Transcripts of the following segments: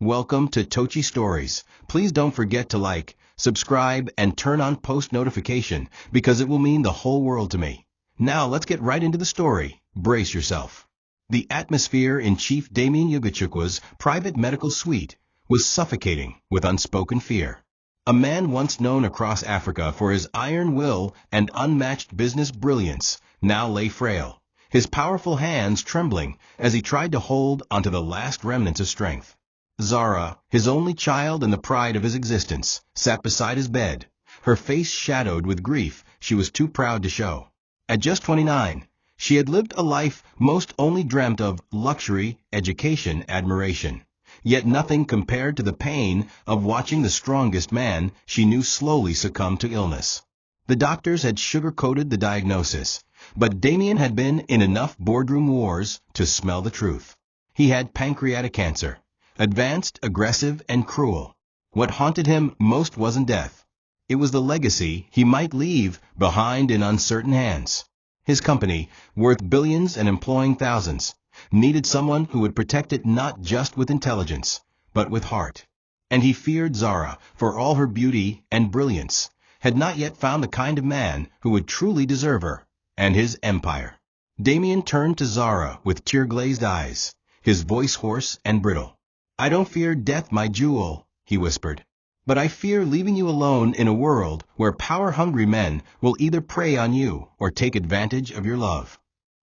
Welcome to TOCHI Stories. Please don't forget to like, subscribe, and turn on post notification because it will mean the whole world to me. Now let's get right into the story. Brace yourself. The atmosphere in Chief Damien Yugachukwa's private medical suite was suffocating with unspoken fear. A man once known across Africa for his iron will and unmatched business brilliance now lay frail, his powerful hands trembling as he tried to hold onto the last remnants of strength. Zara, his only child and the pride of his existence, sat beside his bed, her face shadowed with grief she was too proud to show. At just 29, she had lived a life most only dreamt of: luxury, education, admiration. Yet nothing compared to the pain of watching the strongest man she knew slowly succumb to illness. The doctors had sugar-coated the diagnosis, but Damien had been in enough boardroom wars to smell the truth. He had pancreatic cancer, advanced, aggressive, and cruel. What haunted him most wasn't death. It was the legacy he might leave behind in uncertain hands. His company, worth billions and employing thousands, needed someone who would protect it not just with intelligence, but with heart. And he feared Zara, for all her beauty and brilliance, had not yet found the kind of man who would truly deserve her and his empire. Damien turned to Zara with tear-glazed eyes, his voice hoarse and brittle. "I don't fear death, my jewel," he whispered, "but I fear leaving you alone in a world where power-hungry men will either prey on you or take advantage of your love."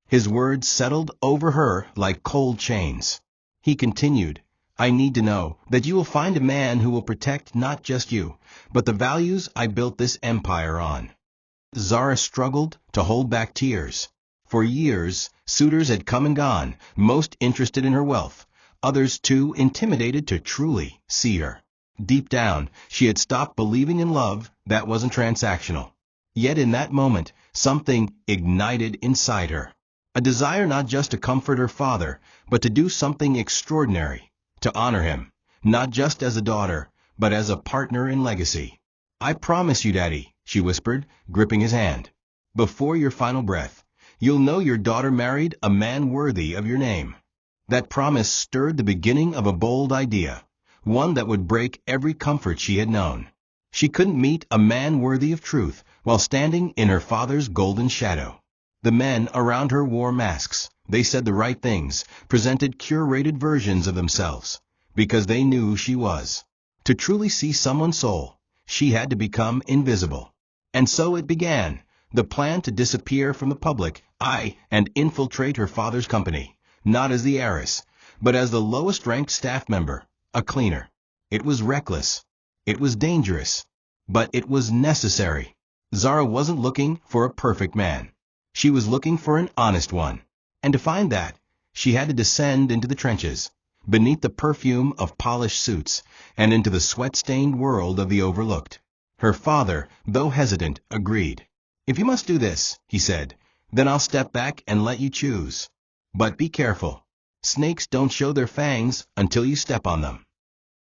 His words settled over her like cold chains. He continued, "I need to know that you will find a man who will protect not just you, but the values I built this empire on." Zara struggled to hold back tears. For years, suitors had come and gone, most interested in her wealth, others too intimidated to truly see her. Deep down, she had stopped believing in love that wasn't transactional. Yet in that moment, something ignited inside her. A desire not just to comfort her father, but to do something extraordinary, to honor him, not just as a daughter, but as a partner in legacy. "I promise you, Daddy," she whispered, gripping his hand, "before your final breath, you'll know your daughter married a man worthy of your name." That promise stirred the beginning of a bold idea, one that would break every comfort she had known. She couldn't meet a man worthy of truth while standing in her father's golden shadow. The men around her wore masks. They said the right things, presented curated versions of themselves, because they knew she was. To truly see someone's soul, she had to become invisible. And so it began, the plan to disappear from the public eye and infiltrate her father's company, not as the heiress, but as the lowest-ranked staff member, a cleaner. It was reckless. It was dangerous. But it was necessary. Zara wasn't looking for a perfect man. She was looking for an honest one. And to find that, she had to descend into the trenches, beneath the perfume of polished suits, and into the sweat-stained world of the overlooked. Her father, though hesitant, agreed. "If you must do this," he said, "then I'll step back and let you choose. But be careful. Snakes don't show their fangs until you step on them."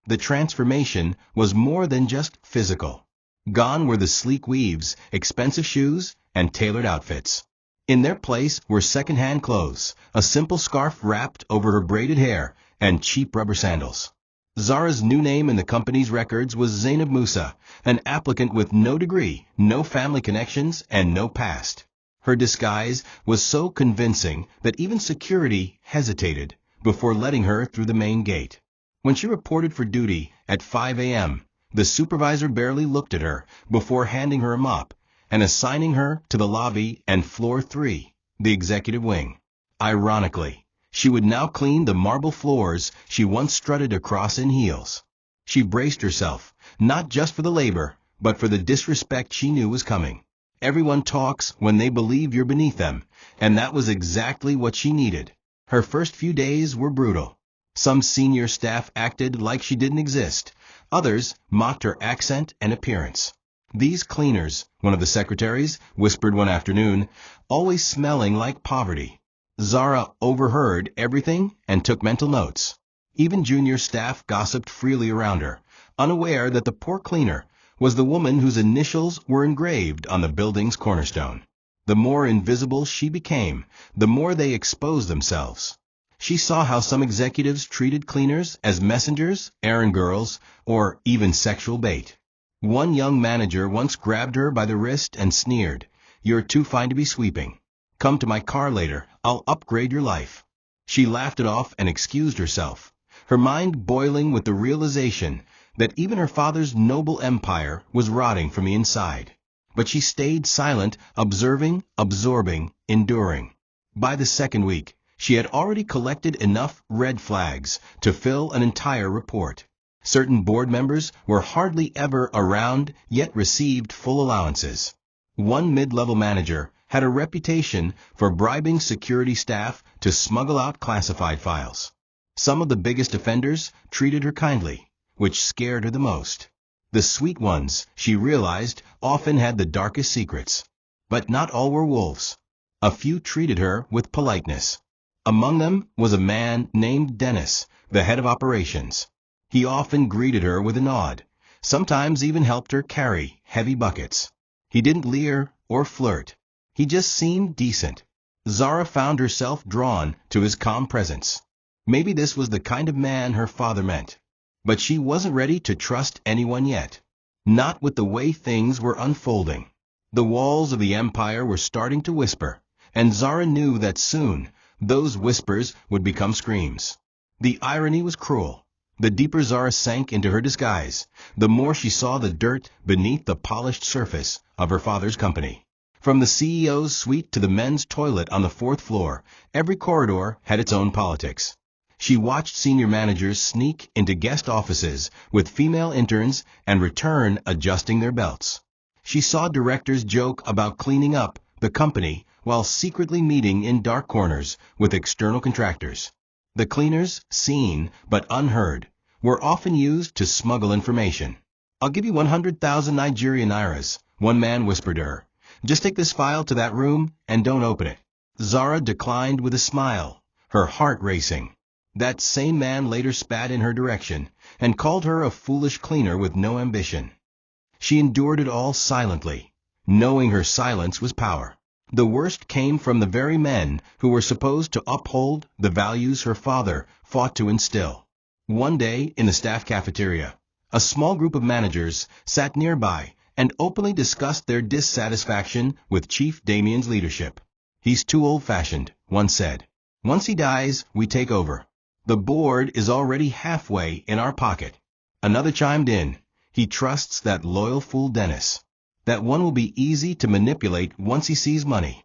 The transformation was more than just physical. Gone were the sleek weaves, expensive shoes, and tailored outfits. In their place were second-hand clothes, a simple scarf wrapped over her braided hair, and cheap rubber sandals. Zara's new name in the company's records was Zainab Musa, an applicant with no degree, no family connections, and no past. Her disguise was so convincing that even security hesitated before letting her through the main gate. When she reported for duty at 5 a.m., the supervisor barely looked at her before handing her a mop and assigning her to the lobby and floor 3, the executive wing. Ironically, she would now clean the marble floors she once strutted across in heels. She braced herself, not just for the labor, but for the disrespect she knew was coming. Everyone talks when they believe you're beneath them, and that was exactly what she needed. Her first few days were brutal. Some senior staff acted like she didn't exist. Others mocked her accent and appearance. "These cleaners," one of the secretaries whispered one afternoon, "always smelling like poverty." Zara overheard everything and took mental notes. Even junior staff gossiped freely around her, unaware that the poor cleaner was the woman whose initials were engraved on the building's cornerstone. The more invisible she became, the more they exposed themselves. She saw how some executives treated cleaners as messengers, errand girls, or even sexual bait. One young manager once grabbed her by the wrist and sneered, "You're too fine to be sweeping. Come to my car later, I'll upgrade your life." She laughed it off and excused herself, her mind boiling with the realization that even her father's noble empire was rotting from the inside. But she stayed silent, observing, absorbing, enduring. By the second week, she had already collected enough red flags to fill an entire report. Certain board members were hardly ever around, yet received full allowances. One mid-level manager had a reputation for bribing security staff to smuggle out classified files. Some of the biggest offenders treated her kindly, which scared her the most. The sweet ones, she realized, often had the darkest secrets. But not all were wolves. A few treated her with politeness. Among them was a man named Dennis, the head of operations. He often greeted her with a nod, sometimes even helped her carry heavy buckets. He didn't leer or flirt. He just seemed decent. Zara found herself drawn to his calm presence. Maybe this was the kind of man her father meant. But she wasn't ready to trust anyone yet. Not with the way things were unfolding. The walls of the empire were starting to whisper, and Zara knew that soon those whispers would become screams. The irony was cruel. The deeper Zara sank into her disguise, the more she saw the dirt beneath the polished surface of her father's company. From the CEO's suite to the men's toilet on the fourth floor, every corridor had its own politics. She watched senior managers sneak into guest offices with female interns and return adjusting their belts. She saw directors joke about cleaning up the company while secretly meeting in dark corners with external contractors. The cleaners, seen but unheard, were often used to smuggle information. "I'll give you 100,000 Nigerian nairas," one man whispered to her. "Just take this file to that room and don't open it." Zara declined with a smile, her heart racing. That same man later spat in her direction and called her a foolish cleaner with no ambition. She endured it all silently, knowing her silence was power. The worst came from the very men who were supposed to uphold the values her father fought to instill. One day, in the staff cafeteria, a small group of managers sat nearby and openly discussed their dissatisfaction with Chief Damien's leadership. "He's too old-fashioned," one said. "Once he dies, we take over. The board is already halfway in our pocket." Another chimed in. "He trusts that loyal fool Dennis. That one will be easy to manipulate once he sees money."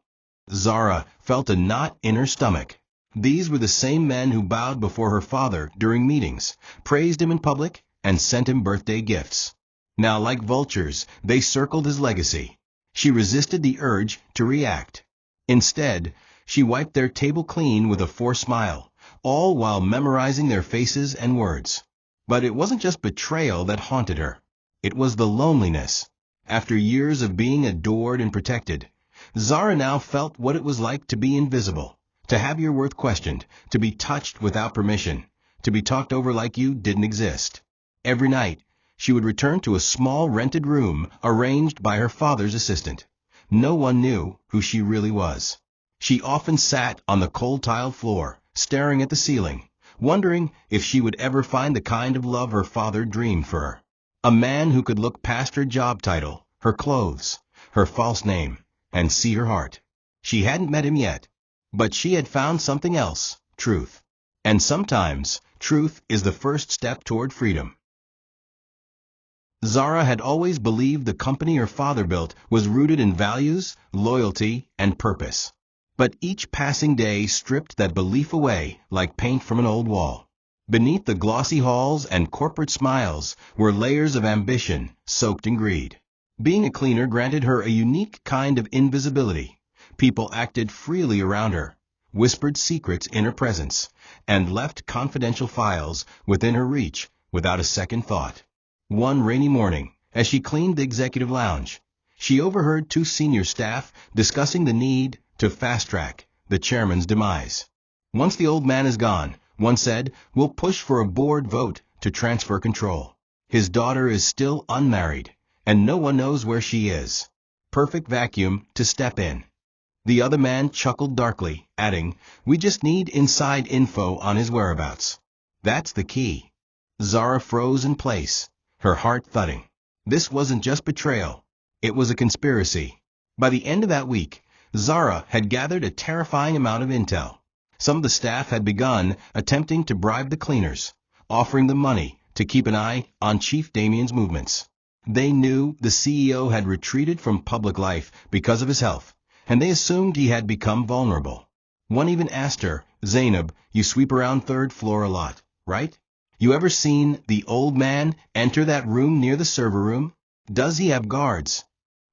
Zara felt a knot in her stomach. These were the same men who bowed before her father during meetings, praised him in public, and sent him birthday gifts. Now, like vultures, they circled his legacy. She resisted the urge to react. Instead, she wiped their table clean with a forced smile, all while memorizing their faces and words. But it wasn't just betrayal that haunted her. It was the loneliness. After years of being adored and protected, Zara now felt what it was like to be invisible, to have your worth questioned, to be touched without permission, to be talked over like you didn't exist. Every night, she would return to a small rented room arranged by her father's assistant. No one knew who she really was. She often sat on the cold tiled floor, staring at the ceiling, wondering if she would ever find the kind of love her father dreamed for her. A man who could look past her job title, her clothes, her false name, and see her heart. She hadn't met him yet, but she had found something else, truth. And sometimes, truth is the first step toward freedom. Zara had always believed the company her father built was rooted in values, loyalty, and purpose. But each passing day stripped that belief away like paint from an old wall. Beneath the glossy halls and corporate smiles were layers of ambition soaked in greed. Being a cleaner granted her a unique kind of invisibility. People acted freely around her, whispered secrets in her presence, and left confidential files within her reach without a second thought. One rainy morning, as she cleaned the executive lounge, she overheard two senior staff discussing the need to fast-track the chairman's demise. "Once the old man is gone," one said, "we'll push for a board vote to transfer control. His daughter is still unmarried, and no one knows where she is. Perfect vacuum to step in." The other man chuckled darkly, adding, "We just need inside info on his whereabouts. That's the key." Zara froze in place, her heart thudding. This wasn't just betrayal. It was a conspiracy. By the end of that week, Zara had gathered a terrifying amount of intel. Some of the staff had begun attempting to bribe the cleaners, offering them money to keep an eye on Chief Damien's movements. They knew the CEO had retreated from public life because of his health, and they assumed he had become vulnerable. One even asked her, "Zainab, you sweep around third floor a lot, right? You ever seen the old man enter that room near the server room? Does he have guards?"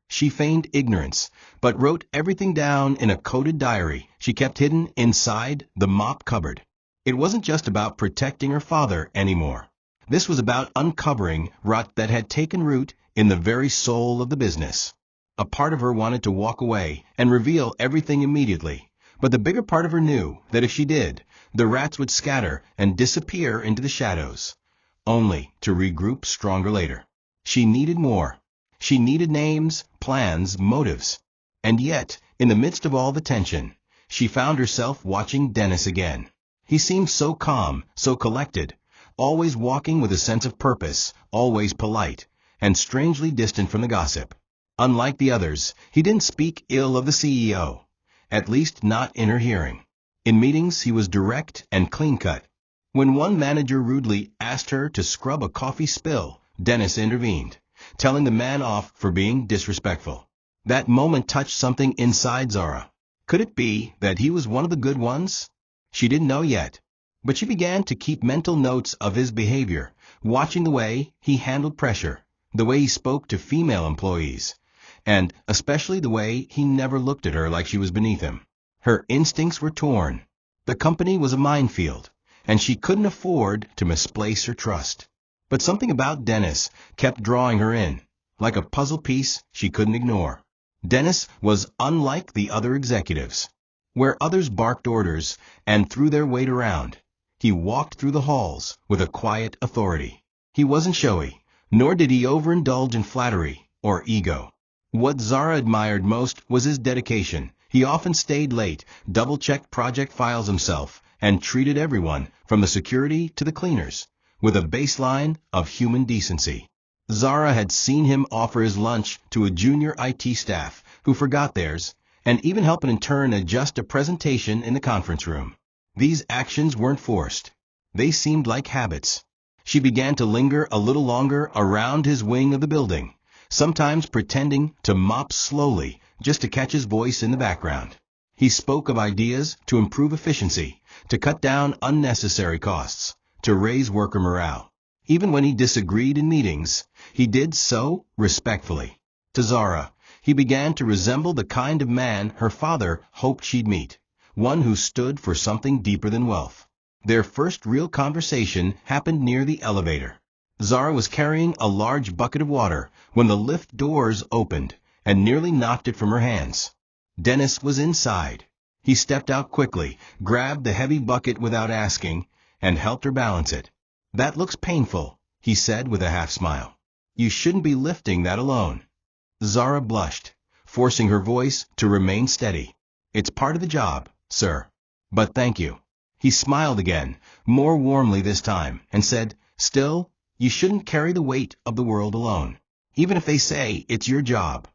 She feigned ignorance, but wrote everything down in a coded diary she kept hidden inside the mop cupboard. It wasn't just about protecting her father anymore. This was about uncovering rot that had taken root in the very soul of the business. A part of her wanted to walk away and reveal everything immediately, but the bigger part of her knew that if she did, the rats would scatter and disappear into the shadows, only to regroup stronger later. She needed more. She needed names, plans, motives. And yet, in the midst of all the tension, she found herself watching Dennis again. He seemed so calm, so collected, always walking with a sense of purpose, always polite, and strangely distant from the gossip. Unlike the others, he didn't speak ill of the CEO, at least not in her hearing. In meetings, he was direct and clean-cut. When one manager rudely asked her to scrub a coffee spill, Dennis intervened, telling the man off for being disrespectful. That moment touched something inside Zara. Could it be that he was one of the good ones? She didn't know yet, but she began to keep mental notes of his behavior, watching the way he handled pressure, the way he spoke to female employees, and especially the way he never looked at her like she was beneath him. Her instincts were torn. The company was a minefield, and she couldn't afford to misplace her trust. But something about Dennis kept drawing her in, like a puzzle piece she couldn't ignore. Dennis was unlike the other executives. Where others barked orders and threw their weight around, he walked through the halls with a quiet authority. He wasn't showy, nor did he overindulge in flattery or ego. What Zara admired most was his dedication. He often stayed late, double-checked project files himself, and treated everyone, from the security to the cleaners, with a baseline of human decency. Zara had seen him offer his lunch to a junior IT staff who forgot theirs, and even help an intern adjust a presentation in the conference room. These actions weren't forced. They seemed like habits. She began to linger a little longer around his wing of the building, sometimes pretending to mop slowly just to catch his voice in the background. He spoke of ideas to improve efficiency, to cut down unnecessary costs, to raise worker morale. Even when he disagreed in meetings, he did so respectfully. To Zara, he began to resemble the kind of man her father hoped she'd meet, one who stood for something deeper than wealth. Their first real conversation happened near the elevator. Zara was carrying a large bucket of water when the lift doors opened and nearly knocked it from her hands. Dennis was inside. He stepped out quickly, grabbed the heavy bucket without asking, and helped her balance it. "That looks painful," he said with a half-smile. "You shouldn't be lifting that alone." Zara blushed, forcing her voice to remain steady. "It's part of the job, sir. But thank you." He smiled again, more warmly this time, and said, "Still, you shouldn't carry the weight of the world alone, even if they say it's your job."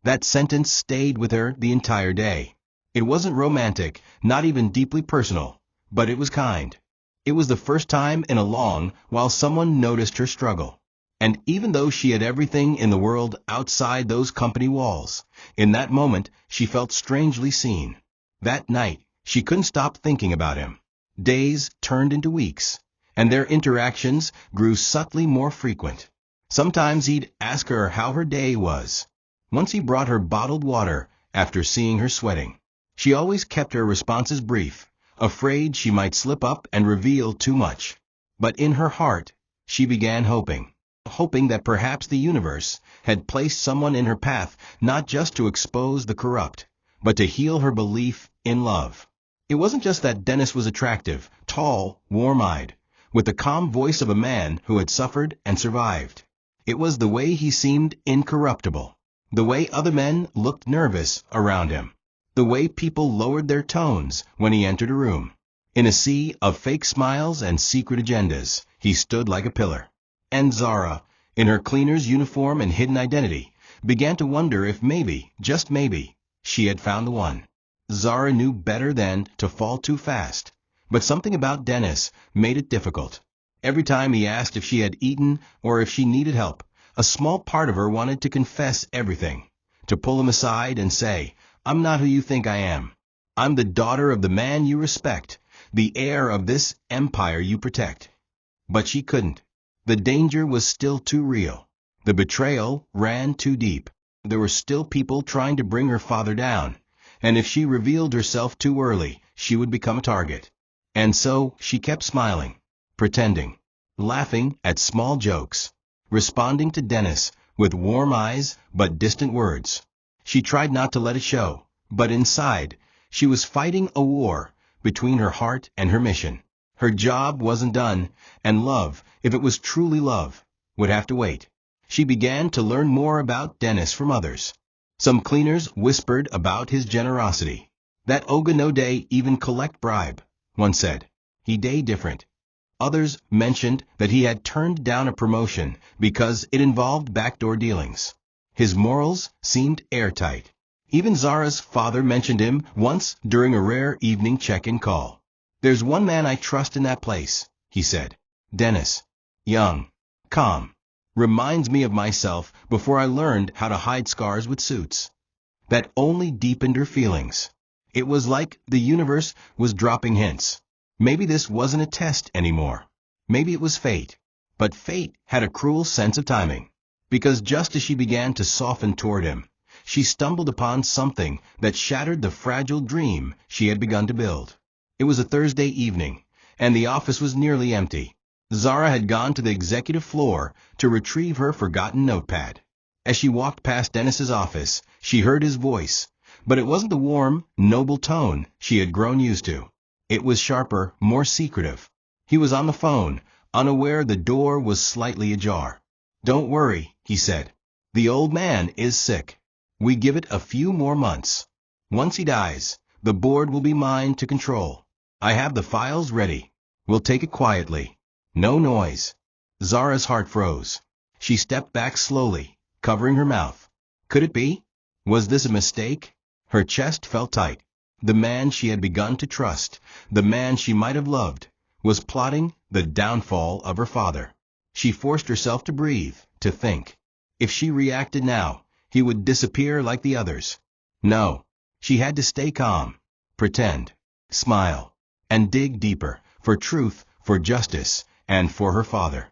That sentence stayed with her the entire day. It wasn't romantic, not even deeply personal, but it was kind. It was the first time in a long while someone noticed her struggle. And even though she had everything in the world outside those company walls, in that moment she felt strangely seen. That night, she couldn't stop thinking about him. Days turned into weeks, and their interactions grew subtly more frequent. Sometimes he'd ask her how her day was. Once he brought her bottled water after seeing her sweating. She always kept her responses brief, afraid she might slip up and reveal too much. But in her heart, she began hoping that perhaps the universe had placed someone in her path not just to expose the corrupt, but to heal her belief in love. It wasn't just that Dennis was attractive, tall, warm-eyed, with the calm voice of a man who had suffered and survived. It was the way he seemed incorruptible, the way other men looked nervous around him. the way people lowered their tones when he entered a room. In a sea of fake smiles and secret agendas, he stood like a pillar. And Zara, in her cleaner's uniform and hidden identity, began to wonder if maybe, just maybe, she had found the one. Zara knew better than to fall too fast, but something about Dennis made it difficult. Every time he asked if she had eaten or if she needed help, a small part of her wanted to confess everything, to pull him aside and say, "I'm not who you think I am. I'm the daughter of the man you respect, the heir of this empire you protect." But she couldn't. The danger was still too real. The betrayal ran too deep. There were still people trying to bring her father down, and if she revealed herself too early, she would become a target. And so she kept smiling, pretending, laughing at small jokes, responding to Dennis with warm eyes but distant words. She tried not to let it show, but inside, she was fighting a war between her heart and her mission. Her job wasn't done, and love, if it was truly love, would have to wait. She began to learn more about Dennis from others. Some cleaners whispered about his generosity. "That Oga no day even collect bribe," one said. "He day different." Others mentioned that he had turned down a promotion because it involved backdoor dealings. His morals seemed airtight. Even Zara's father mentioned him once during a rare evening check-in call. "There's one man I trust in that place," he said. "Dennis. Young. Calm. Reminds me of myself before I learned how to hide scars with suits." That only deepened her feelings. It was like the universe was dropping hints. Maybe this wasn't a test anymore. Maybe it was fate. But fate had a cruel sense of timing. Because just as she began to soften toward him, she stumbled upon something that shattered the fragile dream she had begun to build. It was a Thursday evening, and the office was nearly empty. Zara had gone to the executive floor to retrieve her forgotten notepad. As she walked past Dennis's office, she heard his voice, but it wasn't the warm, noble tone she had grown used to. It was sharper, more secretive. He was on the phone, unaware the door was slightly ajar. "Don't worry," he said. "The old man is sick. We give it a few more months. Once he dies, the board will be mine to control. I have the files ready. We'll take it quietly. No noise." Zara's heart froze. She stepped back slowly, covering her mouth. Could it be? Was this a mistake? Her chest felt tight. The man she had begun to trust, the man she might have loved, was plotting the downfall of her father. She forced herself to breathe, to think. If she reacted now, he would disappear like the others. No, she had to stay calm, pretend, smile, and dig deeper, for truth, for justice, and for her father.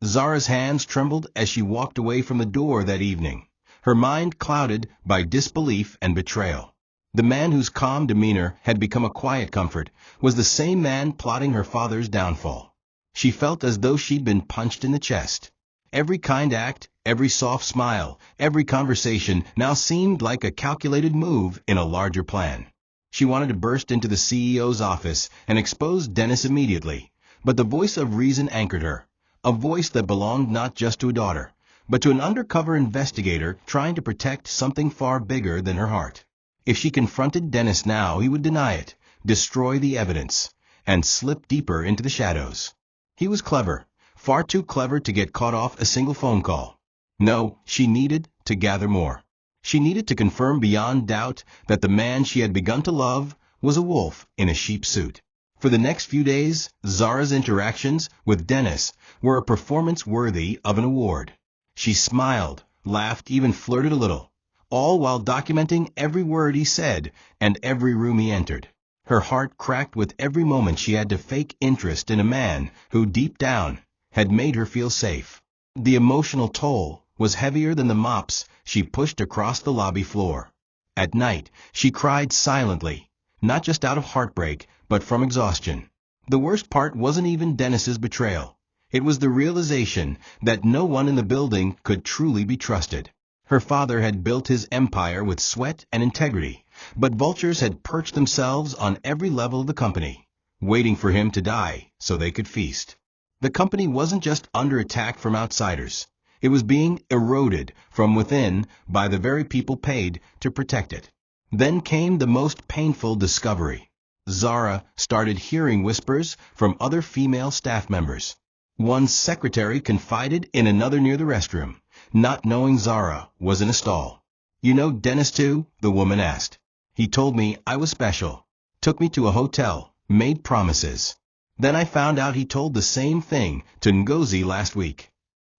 Zara's hands trembled as she walked away from the door that evening, her mind clouded by disbelief and betrayal. The man whose calm demeanor had become a quiet comfort was the same man plotting her father's downfall. She felt as though she'd been punched in the chest. Every kind act, every soft smile, every conversation now seemed like a calculated move in a larger plan. She wanted to burst into the CEO's office and expose Dennis immediately, but the voice of reason anchored her, a voice that belonged not just to a daughter, but to an undercover investigator trying to protect something far bigger than her heart. If she confronted Dennis now, he would deny it, destroy the evidence, and slip deeper into the shadows. He was clever, far too clever to get caught off a single phone call. No, she needed to gather more. She needed to confirm beyond doubt that the man she had begun to love was a wolf in a sheep suit. For the next few days, Zara's interactions with Dennis were a performance worthy of an award. She smiled, laughed, even flirted a little, all while documenting every word he said and every room he entered. Her heart cracked with every moment she had to fake interest in a man who, deep down, had made her feel safe. The emotional toll was heavier than the mops she pushed across the lobby floor. At night, she cried silently, not just out of heartbreak, but from exhaustion. The worst part wasn't even Dennis's betrayal. It was the realization that no one in the building could truly be trusted. Her father had built his empire with sweat and integrity, but vultures had perched themselves on every level of the company, waiting for him to die so they could feast. The company wasn't just under attack from outsiders. It was being eroded from within by the very people paid to protect it. Then came the most painful discovery. Zara started hearing whispers from other female staff members. One secretary confided in another near the restroom, not knowing Zara was in a stall. "You know Dennis too?" the woman asked. "He told me I was special. Took me to a hotel, made promises. Then I found out he told the same thing to Ngozi last week."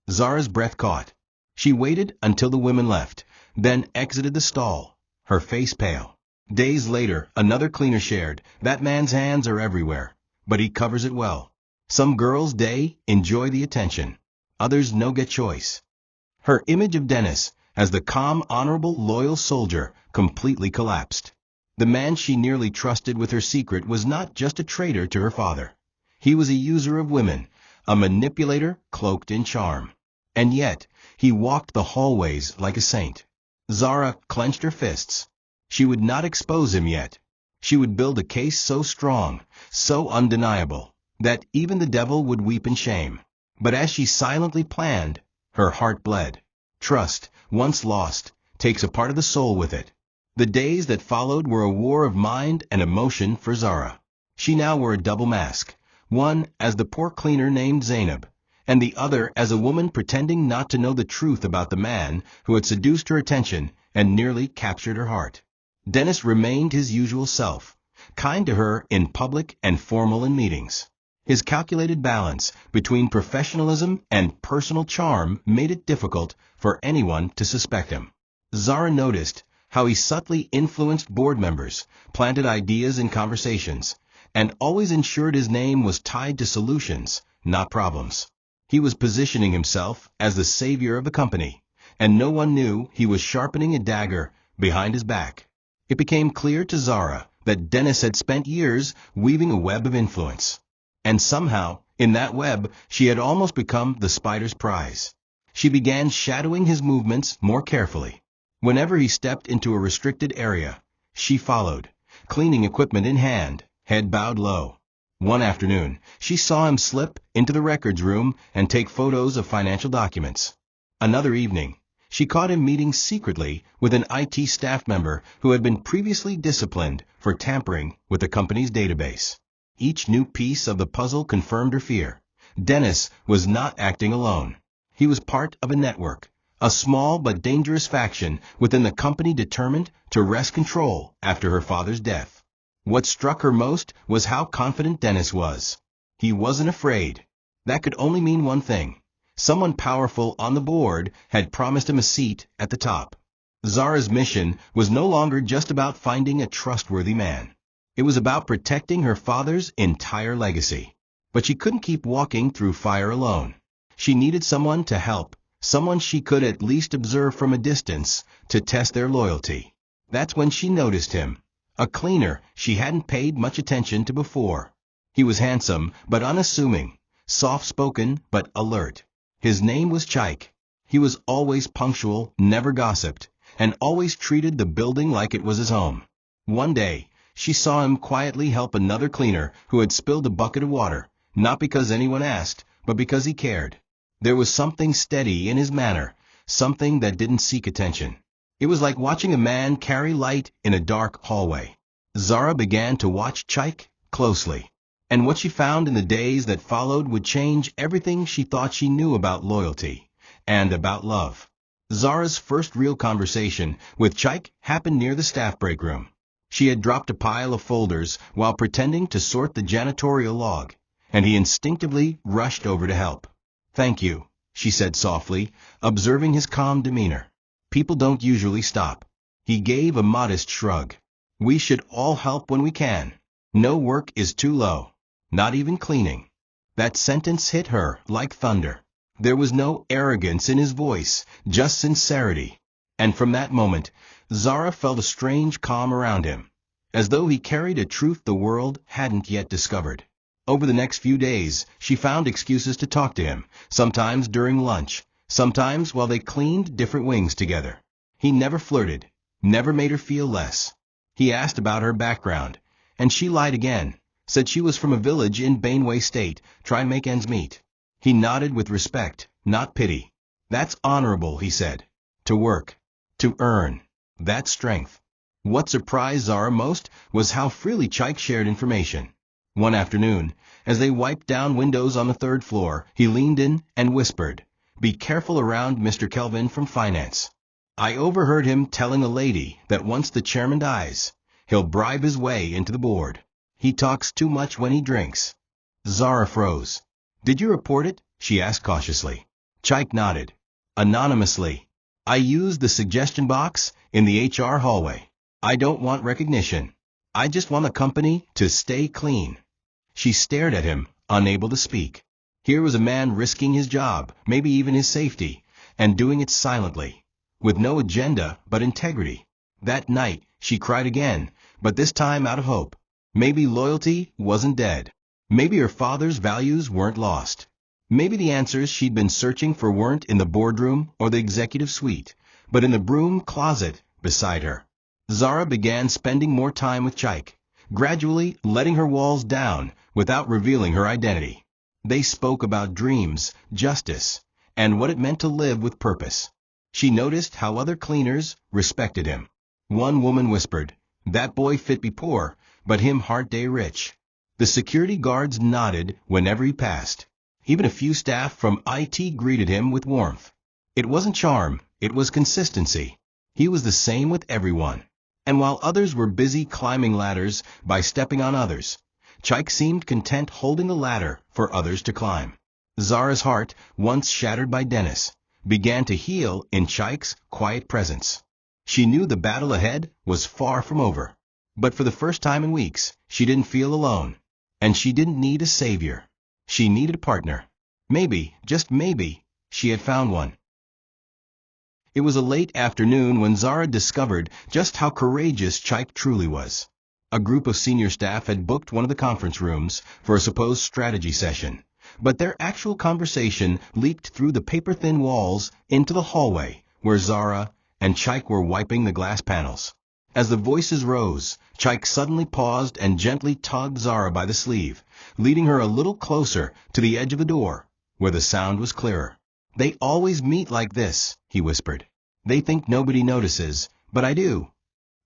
Zara's breath caught. She waited until the women left, then exited the stall, her face pale. Days later, another cleaner shared, "That man's hands are everywhere, but he covers it well. Some girls enjoy the attention. Others no get choice." Her image of Dennis as the calm, honorable, loyal soldier completely collapsed. The man she nearly trusted with her secret was not just a traitor to her father. He was a user of women, a manipulator cloaked in charm. And yet, he walked the hallways like a saint. Zara clenched her fists. She would not expose him yet. She would build a case so strong, so undeniable, that even the devil would weep in shame. But as she silently planned, her heart bled. Trust, once lost, takes a part of the soul with it. The days that followed were a war of mind and emotion for Zara. She now wore a double mask, one as the poor cleaner named Zainab, and the other as a woman pretending not to know the truth about the man who had seduced her attention and nearly captured her heart. Dennis remained his usual self, kind to her in public and formal in meetings. His calculated balance between professionalism and personal charm made it difficult for anyone to suspect him. Zara noticed how he subtly influenced board members, planted ideas in conversations, and always ensured his name was tied to solutions, not problems. He was positioning himself as the savior of the company, and no one knew he was sharpening a dagger behind his back. It became clear to Zara that Dennis had spent years weaving a web of influence. And somehow, in that web, she had almost become the spider's prize. She began shadowing his movements more carefully. Whenever he stepped into a restricted area, she followed, cleaning equipment in hand, head bowed low. One afternoon, she saw him slip into the records room and take photos of financial documents. Another evening, she caught him meeting secretly with an IT staff member who had been previously disciplined for tampering with the company's database. Each new piece of the puzzle confirmed her fear. Dennis was not acting alone. He was part of a network, a small but dangerous faction within the company determined to wrest control after her father's death. What struck her most was how confident Dennis was. He wasn't afraid. That could only mean one thing. Someone powerful on the board had promised him a seat at the top. Zara's mission was no longer just about finding a trustworthy man. It was about protecting her father's entire legacy. But she couldn't keep walking through fire alone. She needed someone to help, someone she could at least observe from a distance to test their loyalty. That's when she noticed him, a cleaner she hadn't paid much attention to before. He was handsome but unassuming, soft-spoken but alert. His name was Chike. He was always punctual, never gossiped, and always treated the building like it was his home. One day, she saw him quietly help another cleaner who had spilled a bucket of water, not because anyone asked, but because he cared. There was something steady in his manner, something that didn't seek attention. It was like watching a man carry light in a dark hallway. Zara began to watch Chike closely, and what she found in the days that followed would change everything she thought she knew about loyalty and about love. Zara's first real conversation with Chike happened near the staff break room. She had dropped a pile of folders while pretending to sort the janitorial log, and he instinctively rushed over to help. "Thank you," she said softly, observing his calm demeanor. "People don't usually stop." He gave a modest shrug. "We should all help when we can. No work is too low. Not even cleaning." That sentence hit her like thunder. There was no arrogance in his voice, just sincerity. And from that moment, Zara felt a strange calm around him, as though he carried a truth the world hadn't yet discovered. Over the next few days, she found excuses to talk to him, sometimes during lunch, sometimes while they cleaned different wings together. He never flirted, never made her feel less. He asked about her background, and she lied again, said she was from a village in Bainway State, trying to make ends meet. He nodded with respect, not pity. That's honorable, he said. To work. To earn. That's strength. What surprised Zara most was how freely Chike shared information. One afternoon, as they wiped down windows on the third floor, he leaned in and whispered, "Be careful around Mr. Kelvin from finance. I overheard him telling a lady that once the chairman dies, he'll bribe his way into the board. He talks too much when he drinks." Zara froze. "Did you report it?" she asked cautiously. Chike nodded. "Anonymously. I used the suggestion box in the HR hallway. I don't want recognition. I just want the company to stay clean." She stared at him, unable to speak. Here was a man risking his job, maybe even his safety, and doing it silently, with no agenda but integrity. That night, she cried again, but this time out of hope. Maybe loyalty wasn't dead. Maybe her father's values weren't lost. Maybe the answers she'd been searching for weren't in the boardroom or the executive suite, but in the broom closet beside her. Zara began spending more time with Chike, gradually letting her walls down without revealing her identity. They spoke about dreams, justice, and what it meant to live with purpose. She noticed how other cleaners respected him. One woman whispered, "That boy fit be poor, but him heart day rich." The security guards nodded whenever he passed. Even a few staff from IT greeted him with warmth. It wasn't charm, it was consistency. He was the same with everyone. And while others were busy climbing ladders by stepping on others, Chike seemed content holding the ladder for others to climb. Zara's heart, once shattered by Dennis, began to heal in Chike's quiet presence. She knew the battle ahead was far from over. But for the first time in weeks, she didn't feel alone. And she didn't need a savior. She needed a partner. Maybe, just maybe, she had found one. It was a late afternoon when Zara discovered just how courageous Chike truly was. A group of senior staff had booked one of the conference rooms for a supposed strategy session, but their actual conversation leaked through the paper-thin walls into the hallway where Zara and Chike were wiping the glass panels. As the voices rose, Chike suddenly paused and gently tugged Zara by the sleeve, leading her a little closer to the edge of the door, where the sound was clearer. "They always meet like this," he whispered. "They think nobody notices, but I do."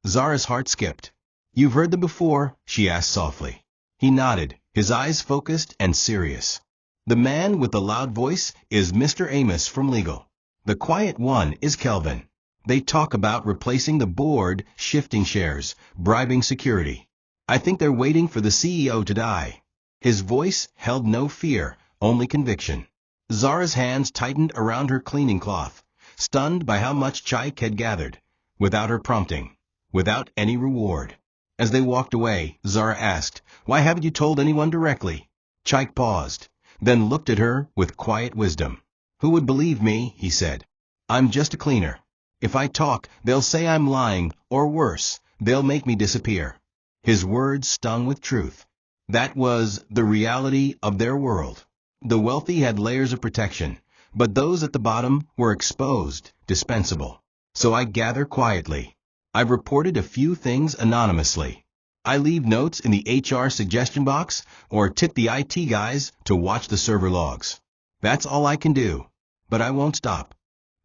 Zara's heart skipped. "You've heard them before?" she asked softly. He nodded, his eyes focused and serious. "The man with the loud voice is Mr. Amos from legal. The quiet one is Kelvin. They talk about replacing the board, shifting shares, bribing security. I think they're waiting for the CEO to die." His voice held no fear, only conviction. Zara's hands tightened around her cleaning cloth, stunned by how much Chike had gathered, without her prompting, without any reward. As they walked away, Zara asked, "Why haven't you told anyone directly?" Chike paused, then looked at her with quiet wisdom. "Who would believe me?" he said. "I'm just a cleaner. If I talk, they'll say I'm lying, or worse, they'll make me disappear." His words stung with truth. That was the reality of their world. The wealthy had layers of protection, but those at the bottom were exposed, dispensable. "So I gather quietly. I've reported a few things anonymously. I leave notes in the HR suggestion box or tip the IT guys to watch the server logs. That's all I can do. But I won't stop."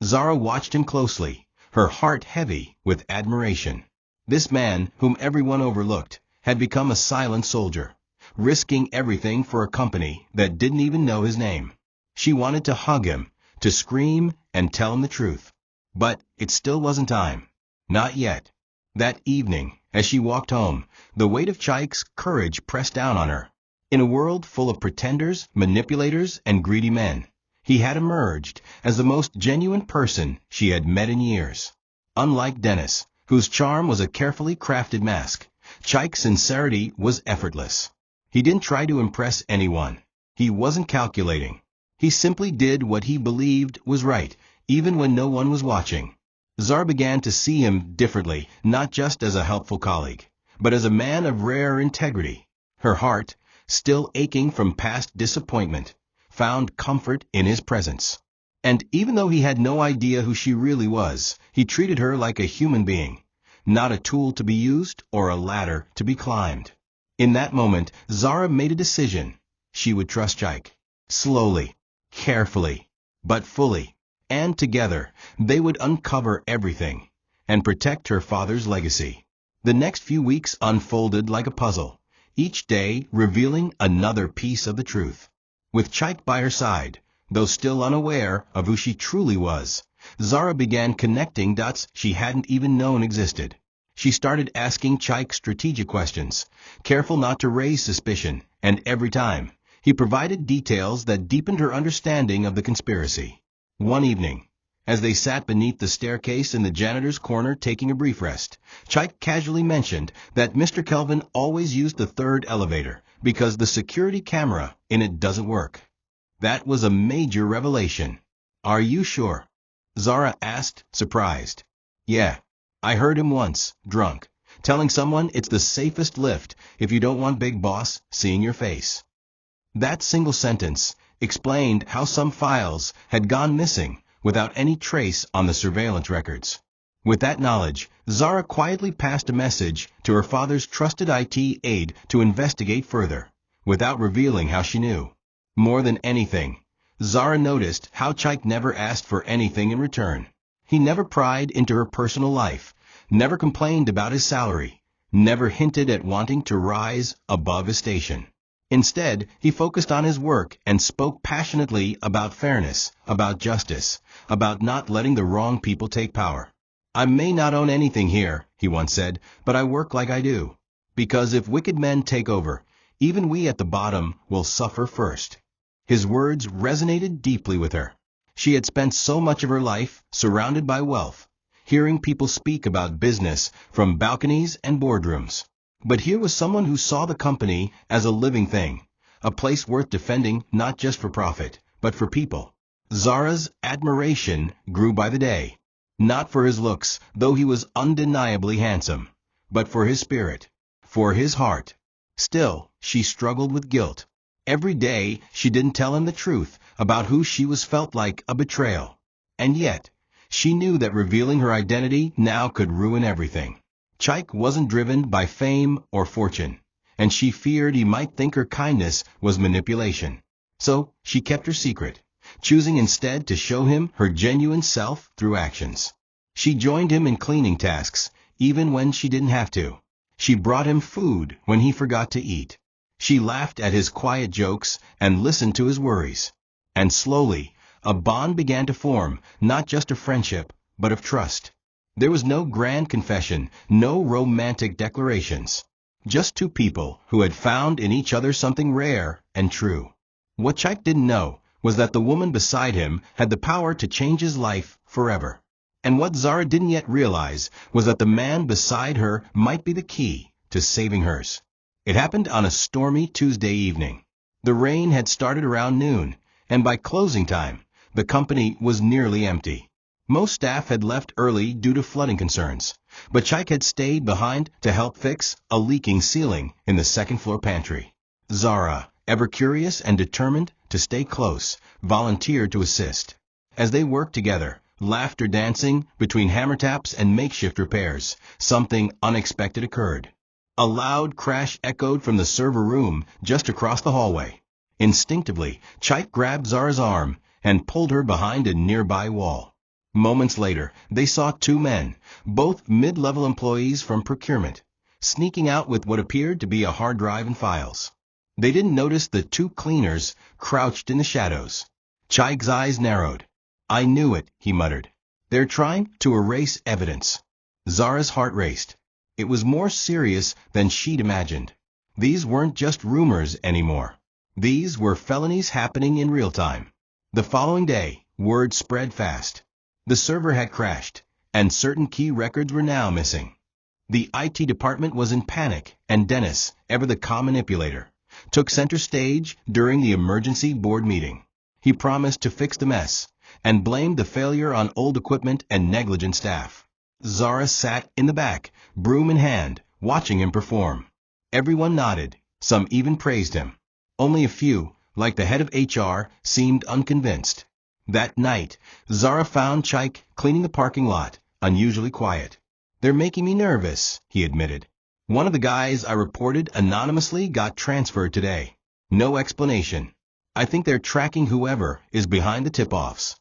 Zara watched him closely, her heart heavy with admiration. This man, whom everyone overlooked, had become a silent soldier, risking everything for a company that didn't even know his name. She wanted to hug him, to scream and tell him the truth. But it still wasn't time. Not yet. That evening, as she walked home, the weight of Chike's courage pressed down on her. In a world full of pretenders, manipulators, and greedy men, he had emerged as the most genuine person she had met in years. Unlike Dennis, whose charm was a carefully crafted mask, Chike's sincerity was effortless. He didn't try to impress anyone. He wasn't calculating. He simply did what he believed was right, even when no one was watching. Zara began to see him differently, not just as a helpful colleague, but as a man of rare integrity. Her heart, still aching from past disappointment, found comfort in his presence. And even though he had no idea who she really was, he treated her like a human being, not a tool to be used or a ladder to be climbed. In that moment, Zara made a decision. She would trust Chike. Slowly, carefully, but fully. And together, they would uncover everything and protect her father's legacy. The next few weeks unfolded like a puzzle, each day revealing another piece of the truth. With Chike by her side, though still unaware of who she truly was, Zara began connecting dots she hadn't even known existed. She started asking Chike strategic questions, careful not to raise suspicion, and every time, he provided details that deepened her understanding of the conspiracy. One evening, as they sat beneath the staircase in the janitor's corner taking a brief rest, Chike casually mentioned that Mr. Kelvin always used the third elevator because the security camera in it doesn't work. That was a major revelation. Are you sure? Zara asked, surprised. Yeah, I heard him once, drunk, telling someone it's the safest lift if you don't want Big Boss seeing your face. That single sentence explained how some files had gone missing without any trace on the surveillance records. With that knowledge, Zara quietly passed a message to her father's trusted IT aide to investigate further, without revealing how she knew. More than anything, Zara noticed how Chike never asked for anything in return. He never pried into her personal life, never complained about his salary, never hinted at wanting to rise above his station. Instead, he focused on his work and spoke passionately about fairness, about justice, about not letting the wrong people take power. I may not own anything here, he once said, but I work like I do. Because if wicked men take over, even we at the bottom will suffer first. His words resonated deeply with her. She had spent so much of her life surrounded by wealth, hearing people speak about business from balconies and boardrooms. But here was someone who saw the company as a living thing, a place worth defending not just for profit, but for people. Zara's admiration grew by the day, not for his looks, though he was undeniably handsome, but for his spirit, for his heart. Still, she struggled with guilt. Every day, she didn't tell him the truth about who she was, felt like a betrayal. And yet, she knew that revealing her identity now could ruin everything. Chike wasn't driven by fame or fortune, and she feared he might think her kindness was manipulation. So, she kept her secret, choosing instead to show him her genuine self through actions. She joined him in cleaning tasks, even when she didn't have to. She brought him food when he forgot to eat. She laughed at his quiet jokes and listened to his worries. And slowly, a bond began to form, not just of friendship, but of trust. There was no grand confession, no romantic declarations. Just two people who had found in each other something rare and true. What Chike didn't know was that the woman beside him had the power to change his life forever. And what Zara didn't yet realize was that the man beside her might be the key to saving hers. It happened on a stormy Tuesday evening. The rain had started around noon, and by closing time, the company was nearly empty. Most staff had left early due to flooding concerns, but Chike had stayed behind to help fix a leaking ceiling in the second-floor pantry. Zara, ever curious and determined to stay close, volunteered to assist. As they worked together, laughter dancing between hammer taps and makeshift repairs, something unexpected occurred. A loud crash echoed from the server room just across the hallway. Instinctively, Chike grabbed Zara's arm and pulled her behind a nearby wall. Moments later, they saw two men, both mid-level employees from procurement, sneaking out with what appeared to be a hard drive and files. They didn't notice the two cleaners crouched in the shadows. Chike's eyes narrowed. "I knew it," he muttered. "They're trying to erase evidence." Zara's heart raced. It was more serious than she'd imagined. These weren't just rumors anymore. These were felonies happening in real time. The following day, word spread fast. The server had crashed, and certain key records were now missing. The IT department was in panic, and Dennis, ever the calm manipulator, took center stage during the emergency board meeting. He promised to fix the mess, and blamed the failure on old equipment and negligent staff. Zara sat in the back, broom in hand, watching him perform. Everyone nodded, some even praised him. Only a few, like the head of HR, seemed unconvinced. That night, Zara found Chike cleaning the parking lot, unusually quiet. "They're making me nervous," he admitted. "One of the guys I reported anonymously got transferred today. No explanation. I think they're tracking whoever is behind the tip-offs."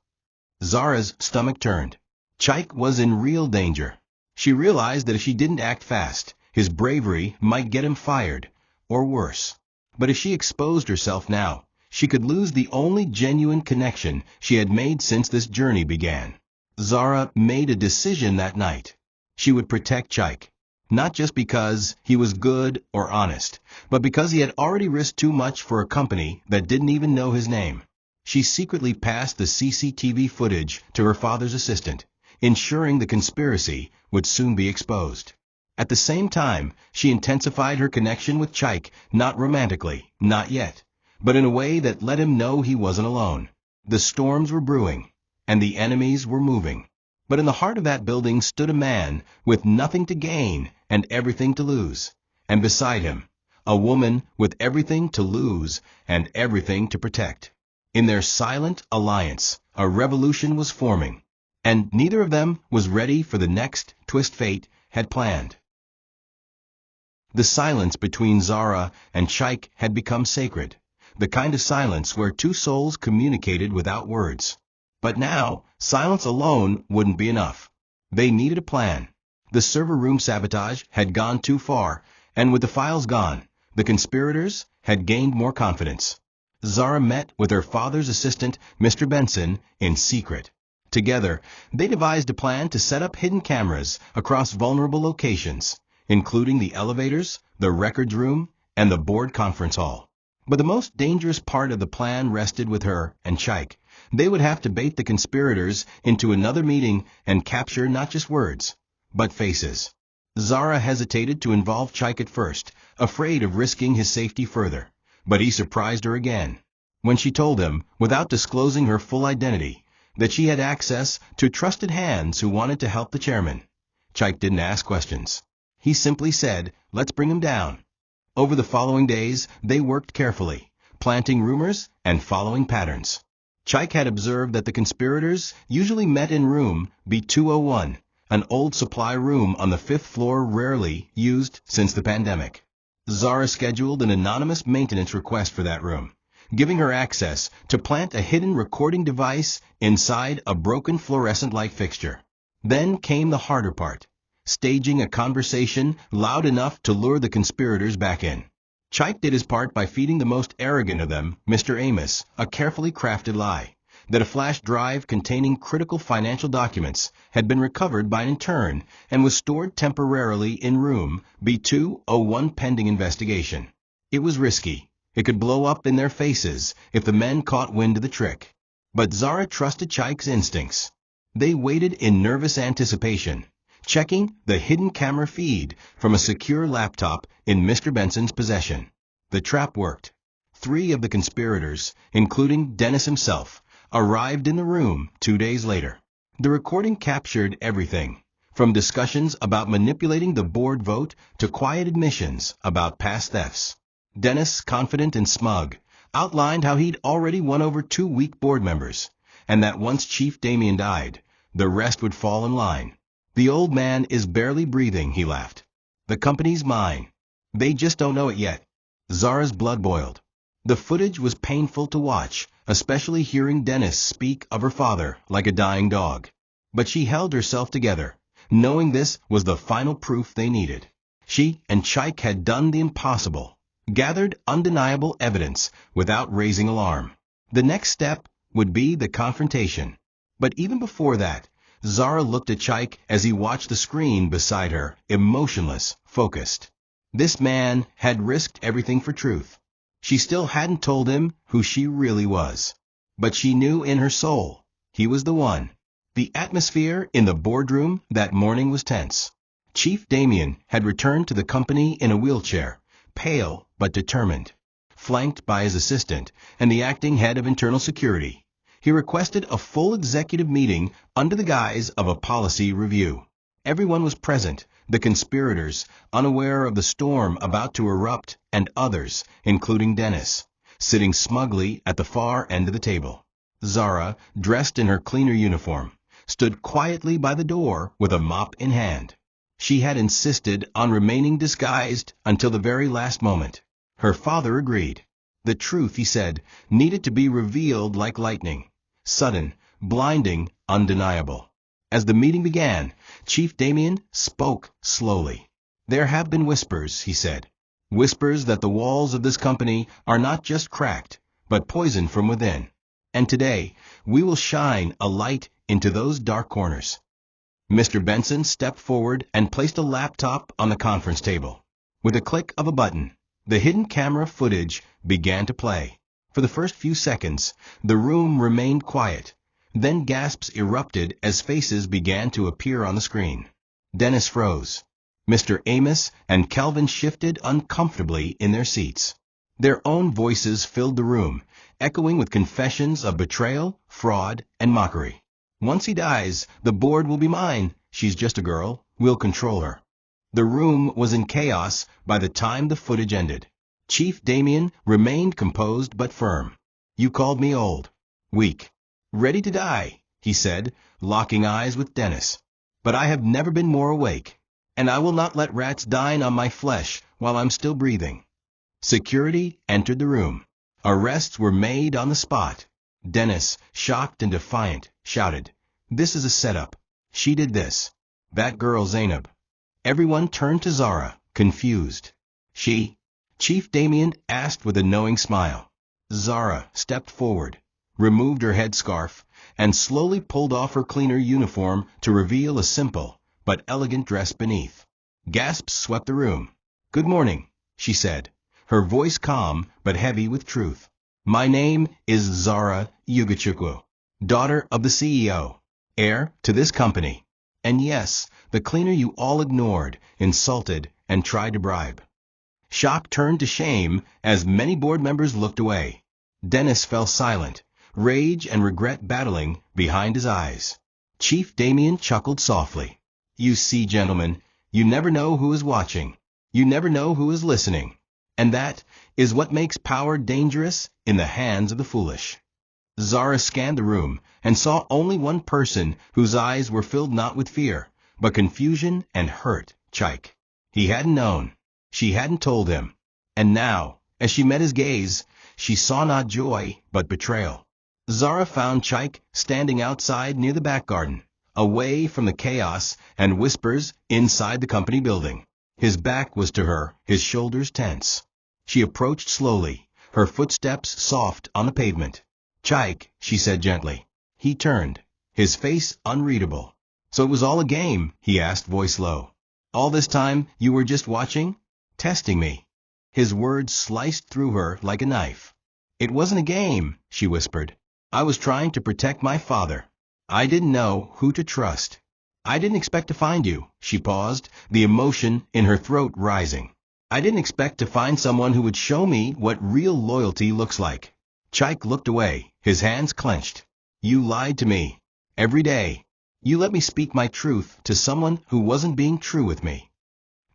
Zara's stomach turned. Chike was in real danger. She realized that if she didn't act fast, his bravery might get him fired, or worse. But if she exposed herself now, she could lose the only genuine connection she had made since this journey began. Zara made a decision that night. She would protect Chike, not just because he was good or honest, but because he had already risked too much for a company that didn't even know his name. She secretly passed the CCTV footage to her father's assistant, ensuring the conspiracy would soon be exposed. At the same time, she intensified her connection with Chike, not romantically, not yet, but in a way that let him know he wasn't alone. The storms were brewing, and the enemies were moving. But in the heart of that building stood a man with nothing to gain and everything to lose. And beside him, a woman with everything to lose and everything to protect. In their silent alliance, a revolution was forming, and neither of them was ready for the next twist fate had planned. The silence between Zara and Chike had become sacred, the kind of silence where two souls communicated without words. But now, silence alone wouldn't be enough. They needed a plan. The server room sabotage had gone too far, and with the files gone, the conspirators had gained more confidence. Zara met with her father's assistant, Mr. Benson, in secret. Together, they devised a plan to set up hidden cameras across vulnerable locations, including the elevators, the records room, and the board conference hall. But the most dangerous part of the plan rested with her and Chike. They would have to bait the conspirators into another meeting and capture not just words, but faces. Zara hesitated to involve Chike at first, afraid of risking his safety further. But he surprised her again, when she told him, without disclosing her full identity, that she had access to trusted hands who wanted to help the chairman. Chike didn't ask questions. He simply said, "Let's bring him down." Over the following days, they worked carefully, planting rumors and following patterns. Chike had observed that the conspirators usually met in room B201, an old supply room on the 5th floor rarely used since the pandemic. Zara scheduled an anonymous maintenance request for that room, giving her access to plant a hidden recording device inside a broken fluorescent light fixture. Then came the harder part, staging a conversation loud enough to lure the conspirators back in. Chike did his part by feeding the most arrogant of them, Mr. Amos, a carefully crafted lie, that a flash drive containing critical financial documents had been recovered by an intern and was stored temporarily in room B201 pending investigation. It was risky. It could blow up in their faces if the men caught wind of the trick. But Zara trusted Chike's instincts. They waited in nervous anticipation, checking the hidden camera feed from a secure laptop in Mr. Benson's possession. The trap worked. 3 of the conspirators, including Dennis himself, arrived in the room 2 days later. The recording captured everything, from discussions about manipulating the board vote to quiet admissions about past thefts. Dennis, confident and smug, outlined how he'd already won over 2 weak board members, and that once Chief Damien died, the rest would fall in line. "The old man is barely breathing," he laughed. "The company's mine. They just don't know it yet." Zara's blood boiled. The footage was painful to watch, especially hearing Dennis speak of her father like a dying dog. But she held herself together, knowing this was the final proof they needed. She and Chike had done the impossible, gathered undeniable evidence without raising alarm. The next step would be the confrontation. But even before that, Zara looked at Chike as he watched the screen beside her, emotionless, focused. This man had risked everything for truth. She still hadn't told him who she really was. But she knew in her soul he was the one. The atmosphere in the boardroom that morning was tense. Chief Damien had returned to the company in a wheelchair, pale but determined. Flanked by his assistant and the acting head of internal security, he requested a full executive meeting under the guise of a policy review. Everyone was present, the conspirators, unaware of the storm about to erupt, and others, including Dennis, sitting smugly at the far end of the table. Zara, dressed in her cleaner uniform, stood quietly by the door with a mop in hand. She had insisted on remaining disguised until the very last moment. Her father agreed. The truth, he said, needed to be revealed like lightning, sudden, blinding, undeniable. As the meeting began, Chief Damien spoke slowly. "There have been whispers," he said. "Whispers that the walls of this company are not just cracked, but poisoned from within. And today, we will shine a light into those dark corners." Mr. Benson stepped forward and placed a laptop on the conference table. With a click of a button, the hidden camera footage began to play. For the first few seconds, the room remained quiet. Then gasps erupted as faces began to appear on the screen. Dennis froze. Mr. Amos and Calvin shifted uncomfortably in their seats. Their own voices filled the room, echoing with confessions of betrayal, fraud, and mockery. "Once he dies, the board will be mine. She's just a girl. We'll control her." The room was in chaos by the time the footage ended. Chief Damien remained composed but firm. "You called me old, weak, ready to die," he said, locking eyes with Dennis. "But I have never been more awake, and I will not let rats dine on my flesh while I'm still breathing." Security entered the room. Arrests were made on the spot. Dennis, shocked and defiant, shouted, "This is a setup. She did this. That girl Zainab." Everyone turned to Zara, confused. "She?" Chief Damien asked with a knowing smile. Zara stepped forward, removed her headscarf, and slowly pulled off her cleaner uniform to reveal a simple but elegant dress beneath. Gasps swept the room. "Good morning," she said, her voice calm but heavy with truth. "My name is Zara Yugachukwu, daughter of the CEO, heir to this company. And yes, the cleaner you all ignored, insulted, and tried to bribe." Shock turned to shame as many board members looked away. Dennis fell silent, rage and regret battling behind his eyes. Chief Damien chuckled softly. "You see, gentlemen, you never know who is watching. You never know who is listening. And that is what makes power dangerous in the hands of the foolish." Zara scanned the room and saw only one person whose eyes were filled not with fear, but confusion and hurt, Chike. He hadn't known. She hadn't told him. And now, as she met his gaze, she saw not joy, but betrayal. Zara found Chike standing outside near the back garden, away from the chaos and whispers inside the company building. His back was to her, his shoulders tense. She approached slowly, her footsteps soft on the pavement. "Chike," she said gently. He turned, his face unreadable. "So it was all a game?" he asked, voice low. "All this time you were just watching? Testing me?" His words sliced through her like a knife. "It wasn't a game," she whispered. "I was trying to protect my father. I didn't know who to trust. I didn't expect to find you." She paused, the emotion in her throat rising. "I didn't expect to find someone who would show me what real loyalty looks like." Chike looked away, his hands clenched. "You lied to me. Every day. You let me speak my truth to someone who wasn't being true with me."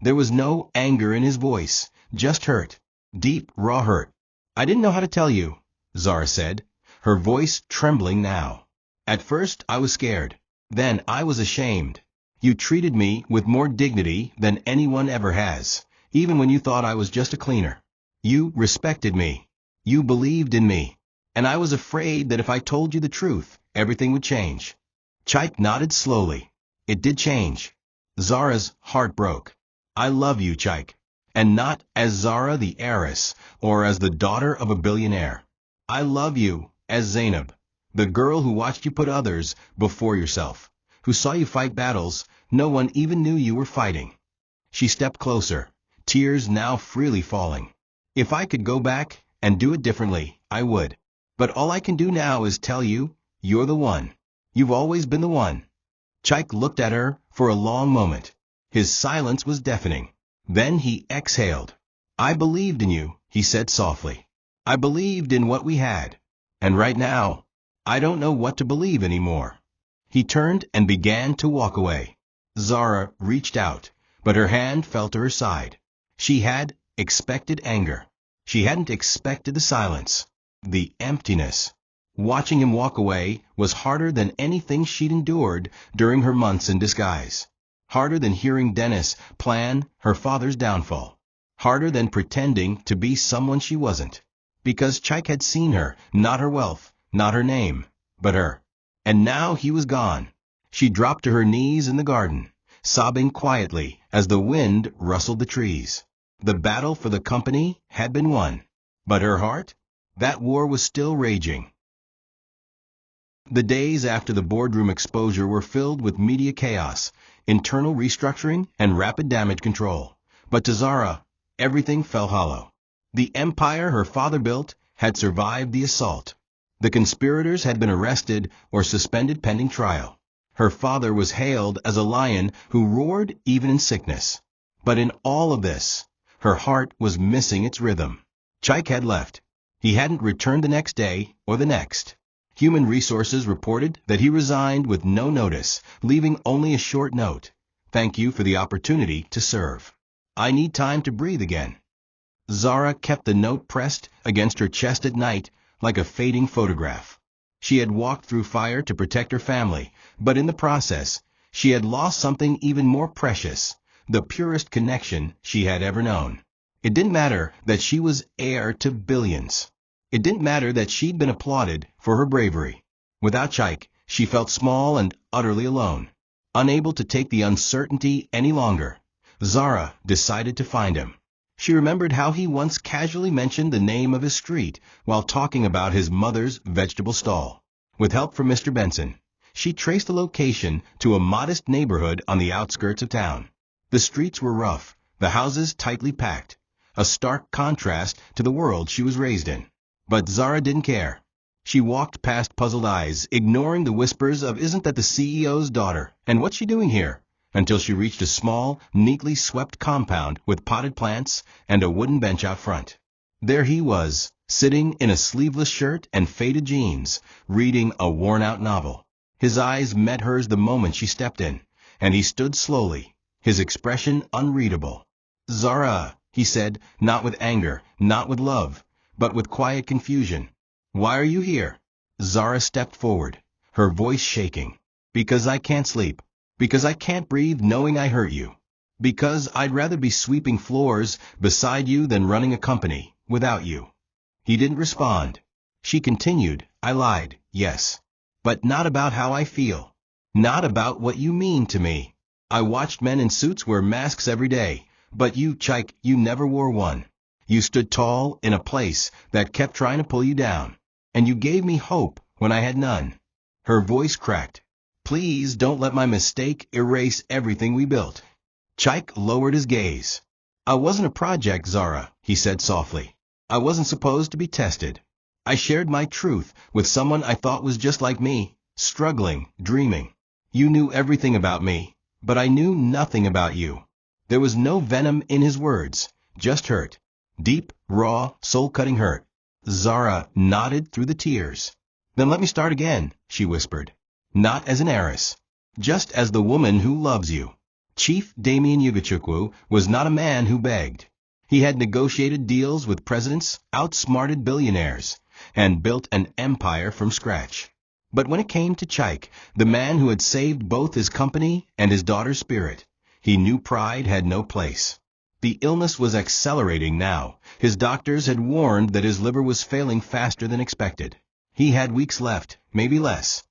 There was no anger in his voice, just hurt. Deep, raw hurt. "I didn't know how to tell you," Zara said, her voice trembling now. "At first I was scared. Then I was ashamed. You treated me with more dignity than anyone ever has, even when you thought I was just a cleaner. You respected me. You believed in me. And I was afraid that if I told you the truth, everything would change." Chike nodded slowly. It did change. Zara's heart broke. "I love you, Chike. And not as Zara the heiress, or as the daughter of a billionaire. I love you as Zainab, the girl who watched you put others before yourself, who saw you fight battles no one even knew you were fighting." She stepped closer, tears now freely falling. "If I could go back and do it differently, I would. But all I can do now is tell you, you're the one. You've always been the one." Chike looked at her for a long moment. His silence was deafening. Then he exhaled. "I believed in you," he said softly. "I believed in what we had. And right now, I don't know what to believe anymore." He turned and began to walk away. Zara reached out, but her hand fell to her side. She had expected anger. She hadn't expected the silence, the emptiness. Watching him walk away was harder than anything she'd endured during her months in disguise. Harder than hearing Dennis plan her father's downfall. Harder than pretending to be someone she wasn't. Because Chike had seen her, not her wealth, not her name, but her. And now he was gone. She dropped to her knees in the garden, sobbing quietly as the wind rustled the trees. The battle for the company had been won. But her heart? That war was still raging. The days after the boardroom exposure were filled with media chaos, internal restructuring, and rapid damage control. But to Zara, everything fell hollow. The empire her father built had survived the assault. The conspirators had been arrested or suspended pending trial. Her father was hailed as a lion who roared even in sickness. But in all of this, her heart was missing its rhythm. Chike had left. He hadn't returned the next day or the next. Human Resources reported that he resigned with no notice, leaving only a short note. "Thank you for the opportunity to serve. I need time to breathe again." Zara kept the note pressed against her chest at night like a fading photograph. She had walked through fire to protect her family, but in the process, she had lost something even more precious, the purest connection she had ever known. It didn't matter that she was heir to billions. It didn't matter that she'd been applauded for her bravery. Without Chike, she felt small and utterly alone. Unable to take the uncertainty any longer, Zara decided to find him. She remembered how he once casually mentioned the name of his street while talking about his mother's vegetable stall. With help from Mr. Benson, she traced the location to a modest neighborhood on the outskirts of town. The streets were rough, the houses tightly packed, a stark contrast to the world she was raised in. But Zara didn't care. She walked past puzzled eyes, ignoring the whispers of "Isn't that the CEO's daughter? And what's she doing here?" until she reached a small, neatly swept compound with potted plants and a wooden bench out front. There he was, sitting in a sleeveless shirt and faded jeans, reading a worn-out novel. His eyes met hers the moment she stepped in, and he stood slowly, his expression unreadable. "Zara," he said, not with anger, not with love, but with quiet confusion. "Why are you here?" Zara stepped forward, her voice shaking. "Because I can't sleep. Because I can't breathe knowing I hurt you. Because I'd rather be sweeping floors beside you than running a company without you." He didn't respond. She continued, "I lied, yes. But not about how I feel. Not about what you mean to me. I watched men in suits wear masks every day, but you, Chike, you never wore one. You stood tall in a place that kept trying to pull you down. And you gave me hope when I had none." Her voice cracked. "Please don't let my mistake erase everything we built." Chike lowered his gaze. "I wasn't a project, Zara," he said softly. "I wasn't supposed to be tested. I shared my truth with someone I thought was just like me, struggling, dreaming. You knew everything about me, but I knew nothing about you." There was no venom in his words, just hurt. Deep, raw, soul-cutting hurt. Zara nodded through the tears. "Then let me start again," she whispered. "Not as an heiress, just as the woman who loves you." Chief Damien Yugachukwu was not a man who begged. He had negotiated deals with presidents, outsmarted billionaires, and built an empire from scratch. But when it came to Chike, the man who had saved both his company and his daughter's spirit, he knew pride had no place. The illness was accelerating now. His doctors had warned that his liver was failing faster than expected. He had weeks left, maybe less.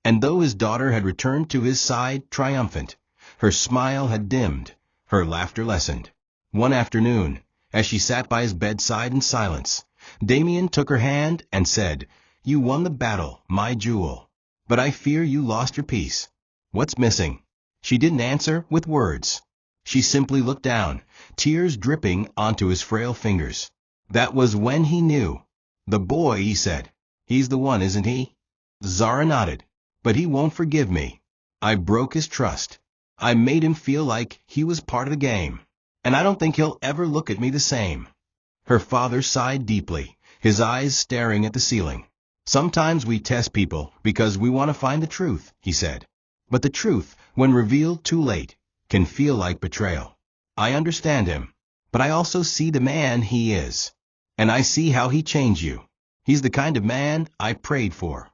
And though his daughter had returned to his side triumphant, her smile had dimmed, her laughter lessened. One afternoon, as she sat by his bedside in silence, Damien took her hand and said, "You won the battle, my jewel. But I fear you lost your peace. What's missing?" She didn't answer with words. She simply looked down, tears dripping onto his frail fingers. That was when he knew. "The boy," he said. "He's the one, isn't he?" Zara nodded. "But he won't forgive me. I broke his trust. I made him feel like he was part of the game. And I don't think he'll ever look at me the same." Her father sighed deeply, his eyes staring at the ceiling. "Sometimes we test people because we want to find the truth," he said. "But the truth, when revealed too late, can feel like betrayal. I understand him, but I also see the man he is. And I see how he changed you. He's the kind of man I prayed for."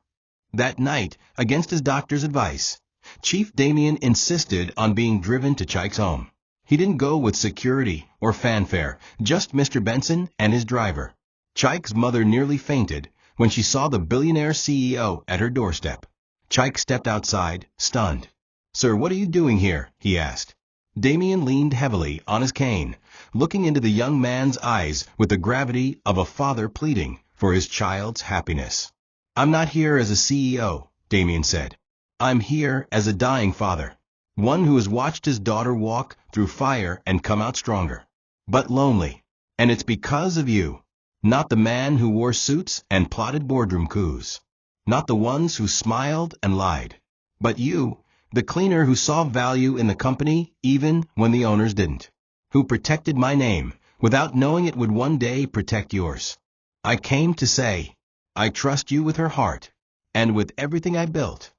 That night, against his doctor's advice, Chief Damien insisted on being driven to Chike's home. He didn't go with security or fanfare, just Mr. Benson and his driver. Chike's mother nearly fainted when she saw the billionaire CEO at her doorstep. Chike stepped outside, stunned. "Sir, what are you doing here?" he asked. Damien leaned heavily on his cane, looking into the young man's eyes with the gravity of a father pleading for his child's happiness. "I'm not here as a CEO," Damien said. "I'm here as a dying father. One who has watched his daughter walk through fire and come out stronger. But lonely. And it's because of you. Not the man who wore suits and plotted boardroom coups. Not the ones who smiled and lied. But you, the cleaner who saw value in the company even when the owners didn't. Who protected my name without knowing it would one day protect yours. I came to say, I trust you with her heart, and with everything I built."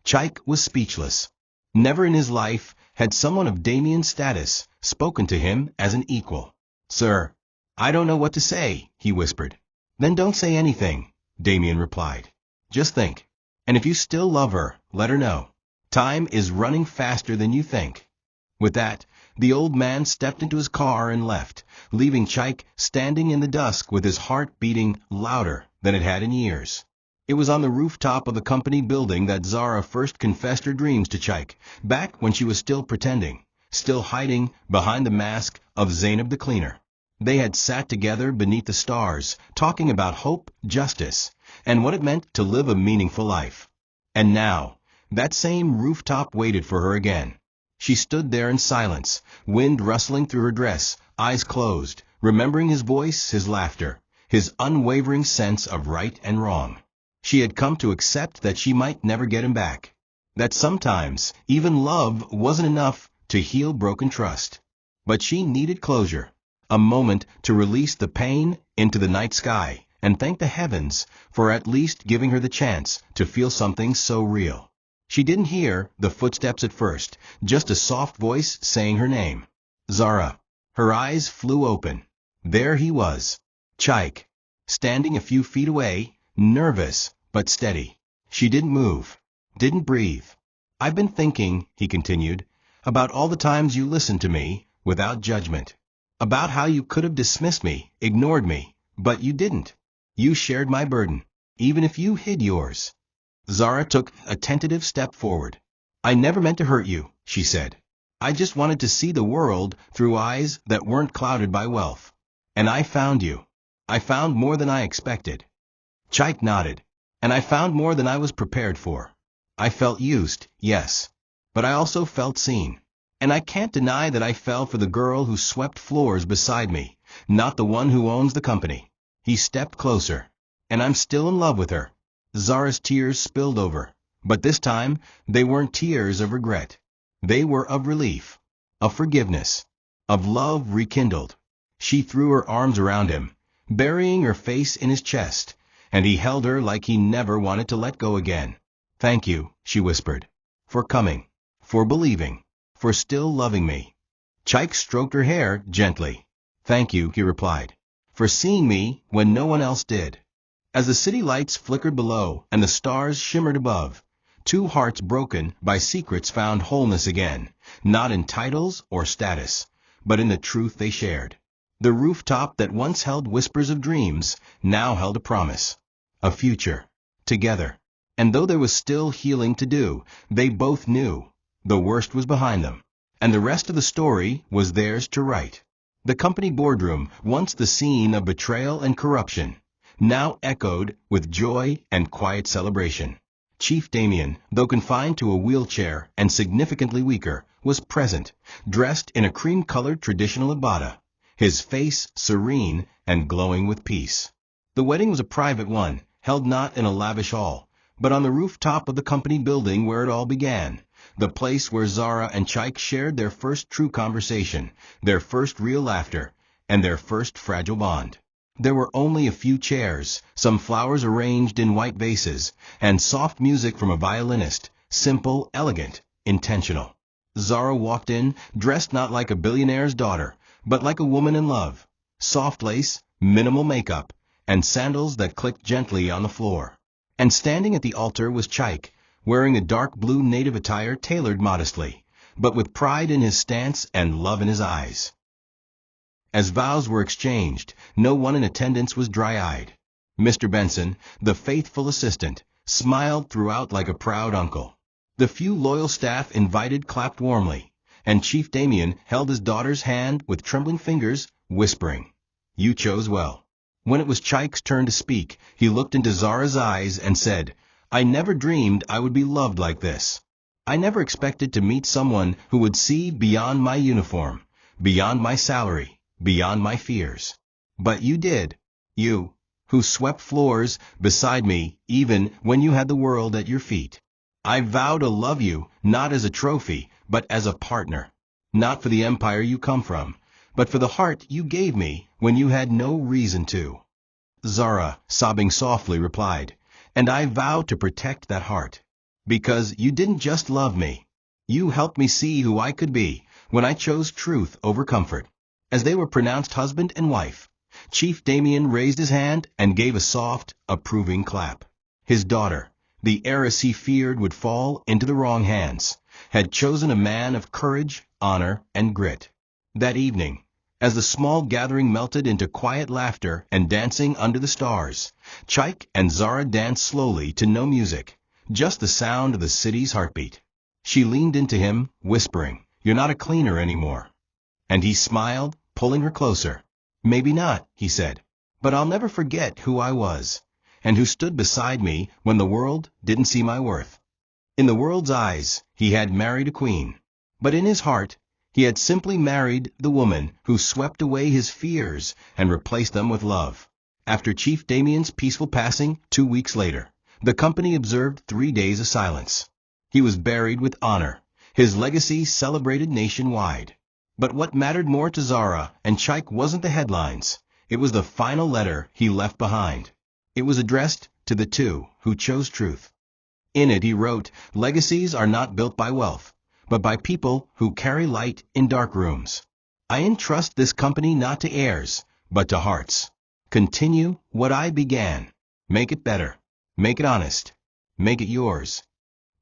Chike was speechless. Never in his life had someone of Damien's status spoken to him as an equal. "Sir, I don't know what to say," he whispered. "Then don't say anything," Damien replied. "Just think. And if you still love her, let her know. Time is running faster than you think." With that, the old man stepped into his car and left, leaving Chike standing in the dusk with his heart beating louder than it had in years. It was on the rooftop of the company building that Zara first confessed her dreams to Chike, back when she was still pretending, still hiding behind the mask of Zainab the cleaner. They had sat together beneath the stars, talking about hope, justice, and what it meant to live a meaningful life. And now, that same rooftop waited for her again. She stood there in silence, wind rustling through her dress, eyes closed, remembering his voice, his laughter, his unwavering sense of right and wrong. She had come to accept that she might never get him back. That sometimes even love wasn't enough to heal broken trust. But she needed closure, a moment to release the pain into the night sky and thank the heavens for at least giving her the chance to feel something so real. She didn't hear the footsteps at first, just a soft voice saying her name. "Zara." Her eyes flew open. There he was, Chike, standing a few feet away, nervous but steady. She didn't move, didn't breathe. "I've been thinking," he continued, "about all the times you listened to me without judgment. About how you could have dismissed me, ignored me, but you didn't. You shared my burden, even if you hid yours." Zara took a tentative step forward. "I never meant to hurt you," she said. "I just wanted to see the world through eyes that weren't clouded by wealth. And I found you. I found more than I expected." Chike nodded. "And I found more than I was prepared for. I felt used, yes. But I also felt seen. And I can't deny that I fell for the girl who swept floors beside me, not the one who owns the company." He stepped closer. "And I'm still in love with her." Zara's tears spilled over, but this time they weren't tears of regret. They were of relief, of forgiveness, of love rekindled. She threw her arms around him, burying her face in his chest, and he held her like he never wanted to let go again. "Thank you," she whispered, "for coming, for believing, for still loving me." Chike stroked her hair gently. "Thank you," he replied, "for seeing me when no one else did." As the city lights flickered below and the stars shimmered above, two hearts broken by secrets found wholeness again, not in titles or status, but in the truth they shared. The rooftop that once held whispers of dreams now held a promise, a future, together. And though there was still healing to do, they both knew the worst was behind them, and the rest of the story was theirs to write. The company boardroom, once the scene of betrayal and corruption, now echoed with joy and quiet celebration. Chief Damien, though confined to a wheelchair and significantly weaker, was present, dressed in a cream-colored traditional abaya, his face serene and glowing with peace. The wedding was a private one, held not in a lavish hall, but on the rooftop of the company building where it all began, the place where Zara and Chike shared their first true conversation, their first real laughter, and their first fragile bond. There were only a few chairs, some flowers arranged in white vases, and soft music from a violinist, simple, elegant, intentional. Zara walked in, dressed not like a billionaire's daughter, but like a woman in love. Soft lace, minimal makeup, and sandals that clicked gently on the floor. And standing at the altar was Chike, wearing a dark blue native attire tailored modestly, but with pride in his stance and love in his eyes. As vows were exchanged, no one in attendance was dry-eyed. Mr. Benson, the faithful assistant, smiled throughout like a proud uncle. The few loyal staff invited clapped warmly, and Chief Damien held his daughter's hand with trembling fingers, whispering, "You chose well." When it was Chike's turn to speak, he looked into Zara's eyes and said, "I never dreamed I would be loved like this. I never expected to meet someone who would see beyond my uniform, beyond my salary, beyond my fears. But you did. You, who swept floors beside me even when you had the world at your feet. I vow to love you not as a trophy, but as a partner. Not for the empire you come from, but for the heart you gave me when you had no reason to." Zara, sobbing softly, replied, "And I vow to protect that heart. Because you didn't just love me. You helped me see who I could be when I chose truth over comfort." As they were pronounced husband and wife, Chief Damien raised his hand and gave a soft, approving clap. His daughter, the heiress he feared would fall into the wrong hands, had chosen a man of courage, honor, and grit. That evening, as the small gathering melted into quiet laughter and dancing under the stars, Chike and Zara danced slowly to no music, just the sound of the city's heartbeat. She leaned into him, whispering, "You're not a cleaner anymore." And he smiled, pulling her closer. "Maybe not," he said, "but I'll never forget who I was, and who stood beside me when the world didn't see my worth." In the world's eyes, he had married a queen, but in his heart, he had simply married the woman who swept away his fears and replaced them with love. After Chief Damien's peaceful passing 2 weeks later, the company observed 3 days of silence. He was buried with honor, his legacy celebrated nationwide. But what mattered more to Zara and Chike wasn't the headlines. It was the final letter he left behind. It was addressed to the two who chose truth. In it he wrote, "Legacies are not built by wealth, but by people who carry light in dark rooms. I entrust this company not to heirs, but to hearts. Continue what I began. Make it better. Make it honest. Make it yours."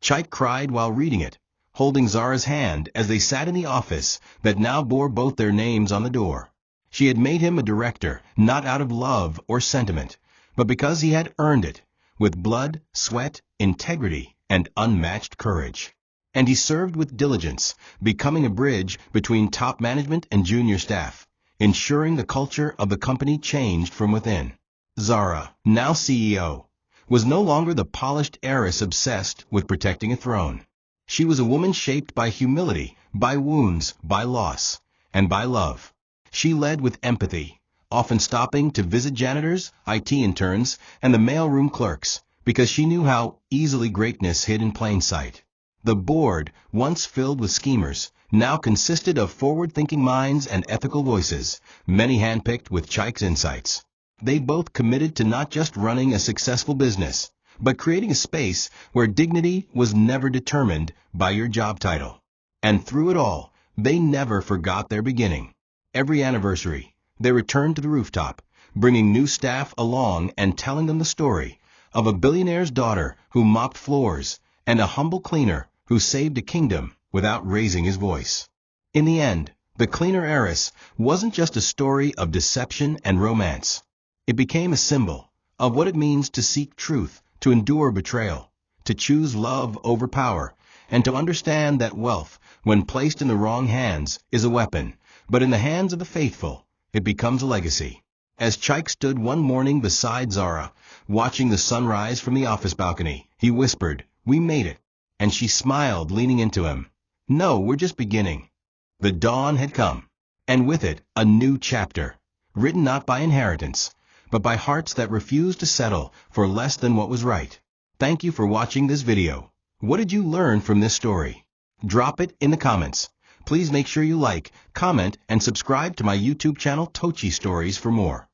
Chike cried while reading it, holding Zara's hand as they sat in the office that now bore both their names on the door. She had made him a director, not out of love or sentiment, but because he had earned it, with blood, sweat, integrity, and unmatched courage. And he served with diligence, becoming a bridge between top management and junior staff, ensuring the culture of the company changed from within. Zara, now CEO, was no longer the polished heiress obsessed with protecting a throne. She was a woman shaped by humility, by wounds, by loss, and by love. She led with empathy, often stopping to visit janitors, IT interns, and the mailroom clerks, because she knew how easily greatness hid in plain sight. The board, once filled with schemers, now consisted of forward-thinking minds and ethical voices, many handpicked with Chike's insights. They both committed to not just running a successful business, but creating a space where dignity was never determined by your job title. And through it all, they never forgot their beginning. Every anniversary, they returned to the rooftop, bringing new staff along and telling them the story of a billionaire's daughter who mopped floors and a humble cleaner who saved a kingdom without raising his voice. In the end, the cleaner heiress wasn't just a story of deception and romance. It became a symbol of what it means to seek truth, to endure betrayal, to choose love over power, and to understand that wealth, when placed in the wrong hands, is a weapon, but in the hands of the faithful, it becomes a legacy. As Chike stood one morning beside Zara, watching the sunrise from the office balcony, he whispered, "We made it." And she smiled, leaning into him. "No, we're just beginning." The dawn had come, and with it a new chapter, written not by inheritance, but by hearts that refused to settle for less than what was right. Thank you for watching this video. What did you learn from this story? Drop it in the comments. Please make sure you like, comment, and subscribe to my YouTube channel TOCHI Stories for more.